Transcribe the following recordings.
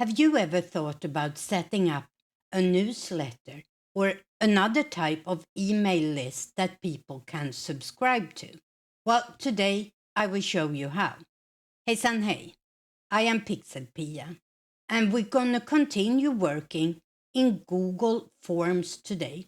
Have you ever thought about setting up a newsletter or another type of email list that people can subscribe to? Well, today I will show you how. Hejsan hej, I am PixelPia, and we're gonna continue working in Google Forms today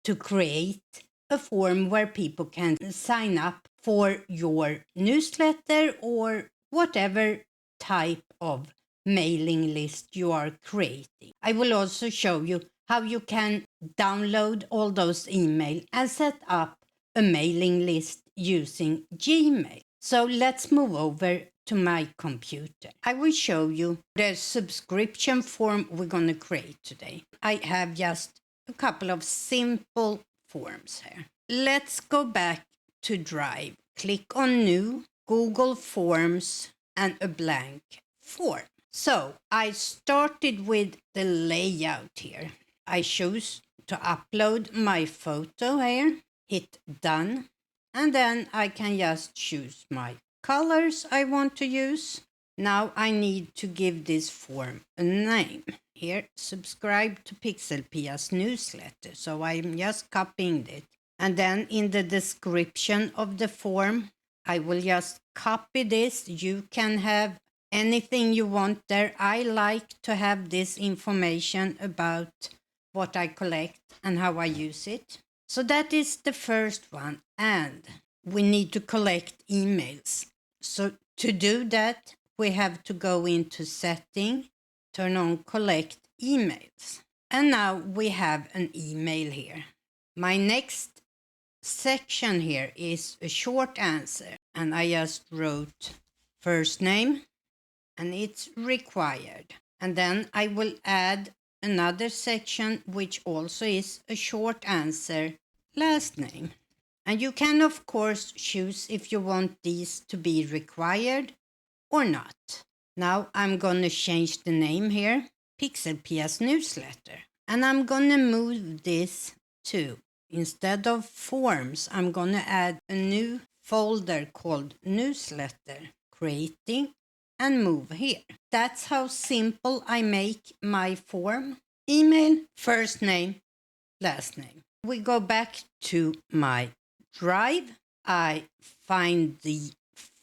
to create a form where people can sign up for your newsletter or whatever type of mailing list you are creating. I will also show you how you can download all those emails and set up a mailing list using Gmail. So let's move over to my computer. I will show you the subscription form we're going to create today. I have just a couple of simple forms here. Let's go back to Drive. Click on New, Google Forms, and a blank form. So I started with the layout here. I choose to upload my photo here, hit done, and then I can just choose my colors I want to use. Now I need to give this form a name. Here, subscribe to PixelPia's newsletter. So I'm just copying it. And then in the description of the form, I will just copy this. You can have anything you want there. I like to have this information about what I collect and how I use it. So that is the first one. And we need to collect emails. So to do that, we have to go into setting, turn on collect emails. And now we have an email here. My next section here is a short answer. And I just wrote first name and it's required. And then I will add another section which also is a short answer, last name. And you can, of course, choose if you want these to be required or not. Now I'm going to change the name here, PixelPia's newsletter. And I'm going to move this to, instead of forms, I'm going to add a new folder called newsletter, creating, and move here. That's how simple I make my form. Email, first name, last name. We go back to my Drive. I find the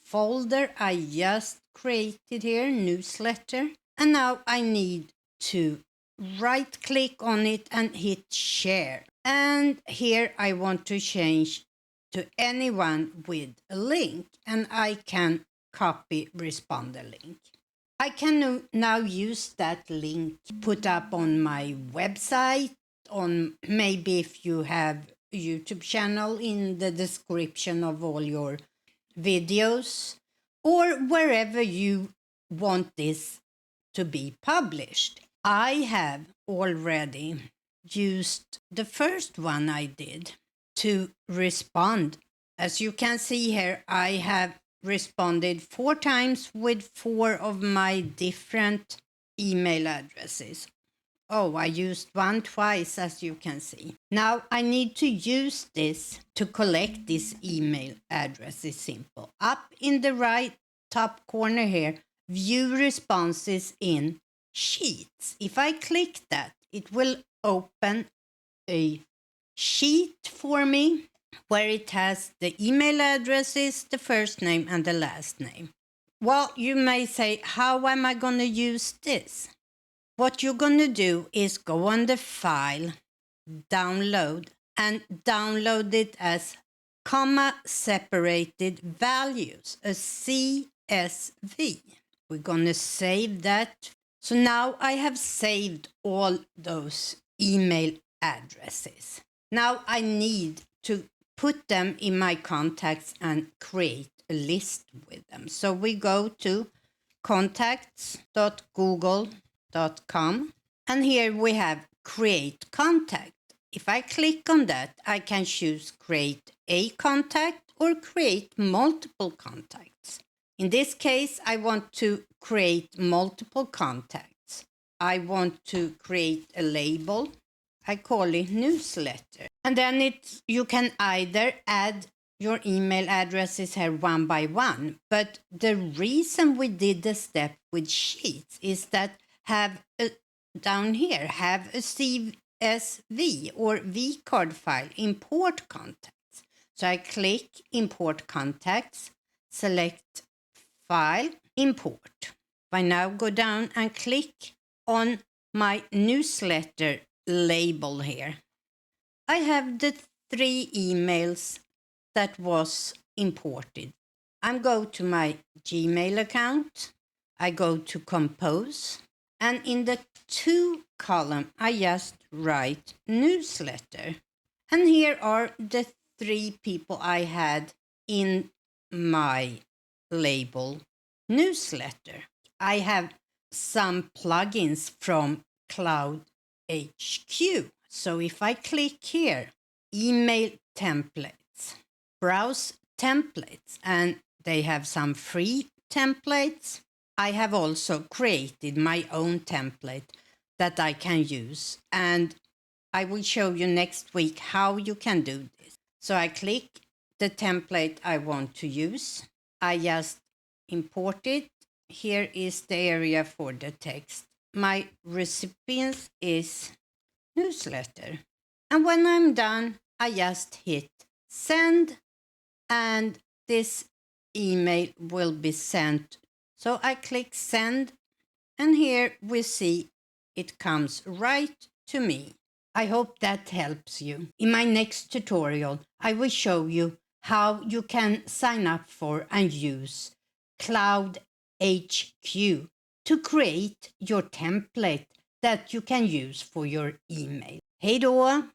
folder I just created here, newsletter. And now I need to right click on it and hit share. And here I want to change to anyone with a link, and I can copy responder link. I can now use that link put up on my website, on maybe if you have a YouTube channel, in the description of all your videos, or wherever you want this to be published. I have already used the first one I did to respond. As you can see here, I have responded 4 times with 4 of my different email addresses. Oh, I used one twice, as you can see. Now I need to use this to collect this email address. Is simple. Up in the right top corner here, view responses in sheets. If I click that, it will open a sheet for me where it has the email addresses, the first name, and the last name. Well, you may say, how am I going to use this? What you're going to do is go on the file, download, and download it as comma separated values, a CSV. We're going to save that. So now I have saved all those email addresses. Now I need to put them in my contacts and create a list with them. So we go to contacts.google.com, and here we have create contact. If I click on that, I can choose create a contact or create multiple contacts. In this case, I want to create multiple contacts. I want to create a label. I call it newsletter. And then you can either add your email addresses here one by one. But the reason we did the step with sheets is that down here, have a CSV or vCard file, import contacts. So I click import contacts, select file, import. I now go down and click on my newsletter label here. I have the 3 emails that was imported. I go to my Gmail account, I go to compose, and in the to column, I just write newsletter. And here are the 3 people I had in my label newsletter. I have some plugins from Cloud HQ. So if I click here, email templates, browse templates, and they have some free templates. I have also created my own template that I can use, and I will show you next week how you can do this. So I click the template I want to use. I just import it. Here is the area for the text. My recipient is newsletter. And when I'm done, I just hit send, and this email will be sent. So I click send, and here we see it comes right to me. I hope that helps you. In my next tutorial, I will show you how you can sign up for and use Cloud HQ to create your template that you can use for your email. Hej då!